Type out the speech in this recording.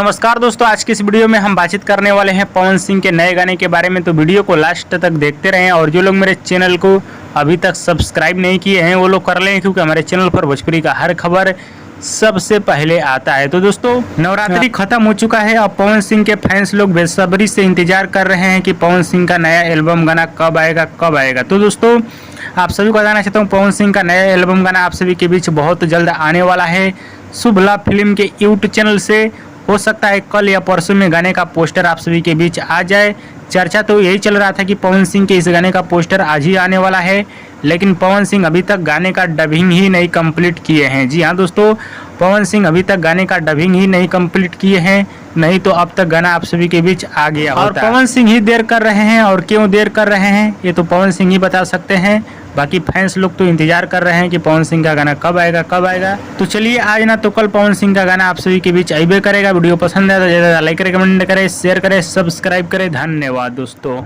नमस्कार दोस्तों, आज की इस वीडियो में हम बातचीत करने वाले हैं पवन सिंह के नए गाने के बारे में। तो वीडियो को लास्ट तक देखते रहें और जो लोग मेरे चैनल को अभी तक सब्सक्राइब नहीं किए हैं वो लोग कर लें, क्योंकि हमारे चैनल पर भोजपुरी का हर खबर सबसे पहले आता है। तो दोस्तों, नवरात्रि खत्म हो चुका है। अब पवन सिंह के फैंस लोग बेसब्री से इंतजार कर रहे हैं कि पवन सिंह का नया एल्बम गाना कब आएगा। तो दोस्तों, आप सभी को बताना चाहता हूँ, पवन सिंह का नया एल्बम गाना आप सभी के बीच बहुत जल्द आने वाला है। शुभ लाभ फिल्म के यूट्यूब चैनल से हो सकता है कल या परसों में गाने का पोस्टर आप सभी के बीच आ जाए। चर्चा तो यही चल रहा था कि पवन सिंह के इस गाने का पोस्टर आज ही आने वाला है, लेकिन पवन सिंह अभी तक गाने का डबिंग ही नहीं कंप्लीट किए हैं। जी हाँ दोस्तों, पवन सिंह अभी तक गाने का डबिंग ही नहीं कंप्लीट किए हैं, नहीं तो अब तक गाना आप सभी के बीच आ गया होता। और पवन सिंह ही देर कर रहे हैं, और क्यों देर कर रहे हैं ये तो पवन सिंह ही बता सकते हैं। बाकी फैंस लोग तो इंतजार कर रहे हैं कि पवन सिंह का गाना कब आएगा। तो चलिए, आज ना तो कल पवन सिंह का गाना आप सभी के बीच आइबे करेगा। वीडियो पसंद है तो ज़्यादा लाइक करें, कमेंट करें, शेयर करें, सब्सक्राइब करें। धन्यवाद दोस्तों।